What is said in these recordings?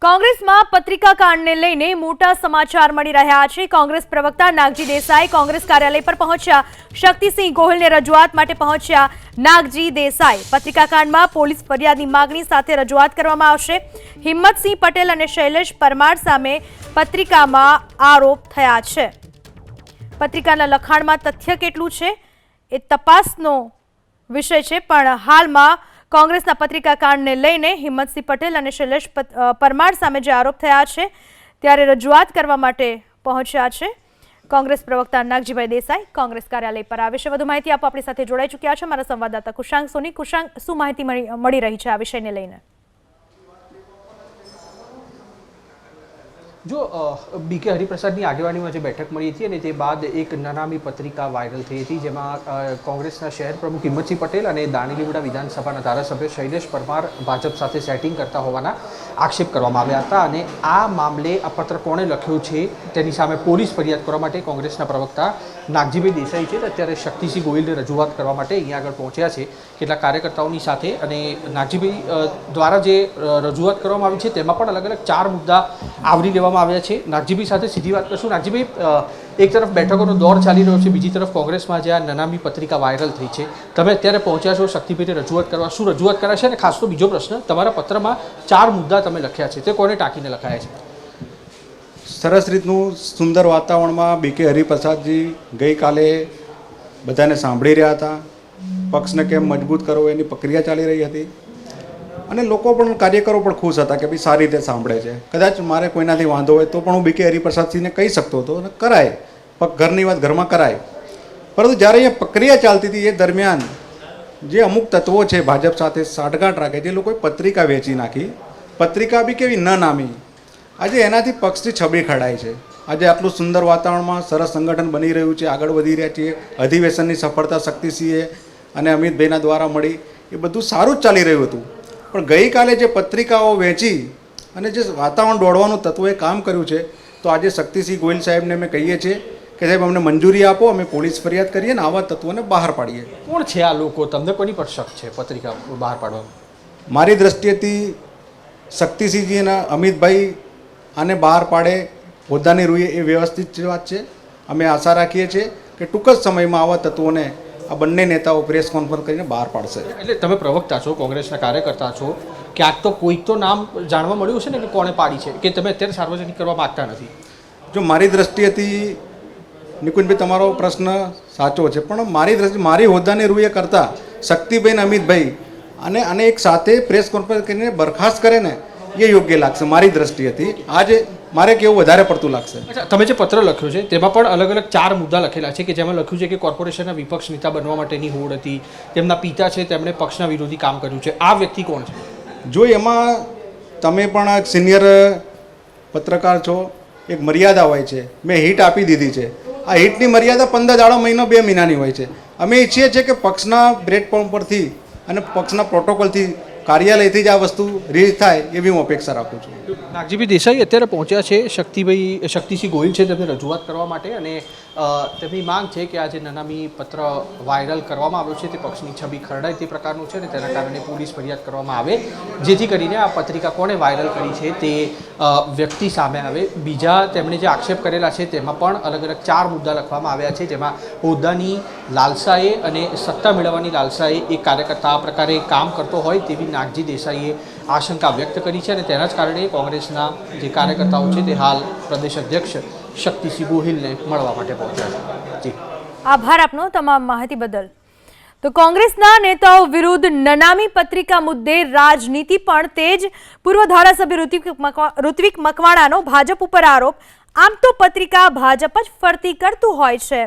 કોંગ્રેસમાં પત્રિકા કાંડને લઈને મોટા સમાચાર મળી રહ્યા છે। કોંગ્રેસ પ્રવક્તા નાગજી દેસાઈ કોંગ્રેસ કાર્યાલય પર પહોંચ્યા। શક્તિસિંહ ગોહિલને રજૂઆત માટે પહોંચ્યા નાગજી દેસાઈ। પત્રિકા કાંડમાં પોલીસ ફરિયાદની માંગણી સાથે રજૂઆત કરવામાં આવશે। હિંમતસિંહ પટેલ અને શૈલેષ પરમાર સામે પત્રિકામાં આરોપ થયા છે। પત્રિકાના લખાણમાં તથ્ય કેટલું છે એ તપાસનો વિષય છે, પણ હાલમાં કોંગ્રેસના પત્રિકા કાંડને લઈને હિંમતસિંહ પટેલ અને શૈલેષ પરમાર સામે જે આરોપ થયા છે ત્યારે રજૂઆત કરવા માટે પહોંચ્યા છે કોંગ્રેસ પ્રવક્તા નાગજીભાઈ દેસાઈ કોંગ્રેસ કાર્યાલય પર। આ વિશે વધુ માહિતી આપવા આપણી સાથે જોડાઈ ચૂક્યા છે મારા સંવાદદાતા કુશાંક સોની। કુશાંક, શું માહિતી મળી રહી છે આ વિષયને લઈને? જો બીકે હરિપ્રસાદની આગેવાનીમાં જે બેઠક મળી હતી અને તે બાદ એક નનામી પત્રિકા વાયરલ થઈ હતી, જેમાં કોંગ્રેસના શહેર પ્રમુખ હિંમતસિંહ પટેલ અને દાણીલીમડા વિધાનસભાના ધારાસભ્ય શૈલેષ પરમાર ભાજપ સાથે સેટિંગ કરતા હોવાના આક્ષેપ કરવામાં આવ્યા હતા। અને આ મામલે આ પત્ર કોણે લખ્યું છે તેની સામે પોલીસ ફરિયાદ કરવા માટે કોંગ્રેસના પ્રવક્તા નાગજીભાઈ દેસાઈ છે અત્યારે શક્તિસિંહ ગોહિલને રજૂઆત કરવા માટે અહીંયા આગળ પહોંચ્યા છે કેટલાક કાર્યકર્તાઓની સાથે। અને નાગજીભાઈ દ્વારા જે રજૂઆત કરવામાં આવી છે તેમાં પણ અલગ અલગ 4 મુદ્દા આવરી લેવામાં આવ્યા છે। નાગજીભાઈ સાથે સીધી વાત કરશું। નાગજીભાઈ, એક તરફ બેઠકોનો દોર ચાલી રહ્યો છે, બીજી તરફ કોંગ્રેસમાં જે આ નનામી પત્રિકા વાયરલ થઈ છે, તમે અત્યારે પહોંચ્યા છો શક્તિભાઈને રજૂઆત કરવા, શું રજૂઆત કરાશે? અને ખાસ તો બીજો પ્રશ્ન, તમારા પત્રમાં 4 મુદ્દા તમે લખ્યા છે, તે કોને ટાંકીને લખાયા છે? સરસ રીતનું સુંદર વાતાવરણમાં બીકે હરિપ્રસાદજી ગઈકાલે બધાને સાંભળી રહ્યા હતા। પક્ષને કેમ મજબૂત કરવો એની પ્રક્રિયા ચાલી રહી હતી અને લોકો પણ, કાર્યકરો પણ ખુશ હતા કે ભાઈ સારી રીતે સાંભળે છે। કદાચ મારે કોઈનાથી વાંધો હોય તો પણ હું બીકે હરિપ્રસાદસિંહને કહી શકતો હતો અને કરાય, ઘરની વાત ઘરમાં કરાય। પરંતુ જ્યારે અહીંયા પ્રક્રિયા ચાલતી હતી એ દરમિયાન જે અમુક તત્વો છે ભાજપ સાથે સાંઠગાંઠ રાખે, જે લોકોએ પત્રિકા વેચી નાખી, પત્રિકા બી કેવી ન નામી, આજે એનાથી પક્ષની છબી ખડાય છે। આજે આટલું સુંદર વાતાવરણમાં સરસ સંગઠન બની રહ્યું છે, આગળ વધી રહ્યા છીએ, અધિવેશનની સફળતા શક્તિસિંહે અને અમિતભાઈના દ્વારા મળી, એ બધું સારું જ ચાલી રહ્યું હતું। પણ ગઈકાલે જે પત્રિકાઓ વેચી અને જે વાતાવરણ દોડવાનું તત્વોએ કામ કર્યું છે, તો આજે શક્તિસિંહ ગોહિલ સાહેબને અમે કહીએ છીએ કે સાહેબ અમને મંજૂરી આપો, અમે પોલીસ ફરિયાદ કરીએ ને આવા તત્વોને બહાર પાડીએ। કોણ છે આ લોકો? તમને કોની પર શક છે પત્રિકા બહાર પાડવામાં? મારી દ્રષ્ટિએથી શક્તિસિંહજી અને અમિતભાઈ આને બહાર પાડે, હોદ્દાની રૂએ, એ વ્યવસ્થિત વાત છે। અમે આશા રાખીએ છીએ કે ટૂંક જ સમયમાં આવા તત્વોને આ બંને નેતાઓ પ્રેસ કોન્ફરન્સ કરીને બહાર પાડશે। એટલે તમે પ્રવક્તા છો, કોંગ્રેસના કાર્યકર્તા છો, ક્યાંક તો કોઈક તો નામ જાણવા મળ્યું છે ને કે કોણે પાડી છે, કે તમે અત્યારે સાર્વજનિક કરવા માગતા નથી? જો મારી દ્રષ્ટિએથી નિકુંજભાઈ તમારો પ્રશ્ન સાચો છે, પણ મારી દ્રષ્ટિ, મારી હોદ્દાની રૂએ કરતાં શક્તિભાઈ અને અમિતભાઈ આને એક સાથે પ્રેસ કોન્ફરન્સ કરીને બરખાસ્ત કરે ને એ યોગ્ય લાગશે મારી દ્રષ્ટિએથી। આજે મારે કેવું વધારે પડતું લાગશે। અચ્છા, તમે જે પત્ર લખ્યો છે તેમાં પણ અલગ અલગ 4 મુદ્દા લખેલા છે, કે જેમાં લખ્યું છે કે કોર્પોરેશનના વિપક્ષ નેતા બનવા માટેની હોડ હતી, તેમના પિતા છે તેમણે પક્ષના વિરોધી કામ કર્યું છે। આ વ્યક્તિ કોણ છે? જો એમાં તમે પણ એક સિનિયર પત્રકાર છો, એક મર્યાદા હોય છે, મેં હિટ આપી દીધી છે। આ હિટની મર્યાદા 15 દાડા, મહિનો, 2 મહિનાની હોય છે। અમે ઈચ્છીએ છીએ કે પક્ષના પ્લેટફોર્મ પરથી અને પક્ષના પ્રોટોકોલથી, કાર્યાલયથી જ આ વસ્તુ રીલીઝ થાય એવી હું અપેક્ષા રાખું છું। નાગજીભાઈ દેસાઈ અત્યારે પહોંચ્યા છે શક્તિસિંહ ગોહિલ છે તેમને રજૂઆત કરવા માટે, અને તેમની માંગ છે કે આ જે નનામી પત્ર વાયરલ કરવામાં આવ્યો છે તે પક્ષની છબી ખરડાય તે પ્રકારનું છે, અને તેના કારણે પોલીસ ફરિયાદ કરવામાં આવે, જેથી કરીને આ પત્રિકા કોણે વાયરલ કરી છે તે વ્યક્તિ સામે આવે। બીજા તેમણે જે આક્ષેપ કરેલા છે તેમાં પણ અલગ અલગ 4 મુદ્દા લખવામાં આવ્યા છે, જેમાં હોદ્દાની લાલસાએ અને સત્તા મેળવવાની લાલસાએ એક કાર્યકર્તા આ પ્રકારે કામ કરતો હોય તેવી નાગજી દેસાઈએ આશંકા વ્યક્ત કરી છે, અને તેના જ કારણે કોંગ્રેસના જે કાર્યકર્તાઓ છે તે હાલ પ્રદેશ અધ્યક્ષ શક્તિસિંહ ગોહિલને મળવા માટે પહોંચ્યા છે। આભાર આપનો તમામ માહિતી બદલ। તો કોંગ્રેસના નેતાઓ વિરુદ્ધ નનામી પત્રિકા મુદ્દે રાજનીતિ પણ તેજ। પૂર્વ ધારાસભ્ય ઋત્વિક મકવાણાનો ભાજપ ઉપર આરોપ। આમ તો પત્રિકા ભાજપ જ ફરતી કરતું હોય છે,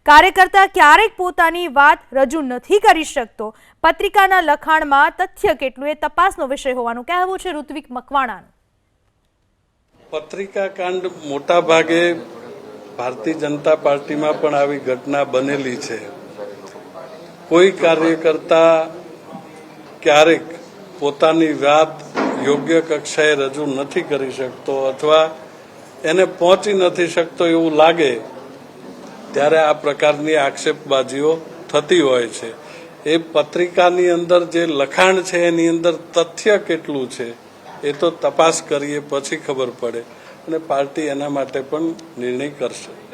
કાર્યકર્તા ક્યારેક પોતાની વાત રજૂ નથી કરી શકતો। પત્રિકાના લખાણમાં તથ્ય કેટલું એ તપાસનો વિષય હોવાનું કહેવું છે ઋત્વિક મકવાણાનું। પત્રિકા કાંડ મોટા ભાગે ભારતીય જનતા પાર્ટીમાં પણ આવી ઘટના બનેલી છે। કોઈ કાર્યકર્તા ક્યારેક પોતાની વાત યોગ્ય કક્ષાએ રજૂ નથી કરી શકતો અથવા એને પહોંચી નથી શકતો એવું લાગે ત્યારે આ પ્રકારની આક્ષેપબાજીઓ થતી હોય છે। એ પત્રિકાની અંદર જે લખાણ છે એની અંદર તથ્ય કેટલું છે એ તો તપાસ કરીએ પછી ખબર પડે અને પાર્ટી એના માટે પણ નિર્ણય કરશે.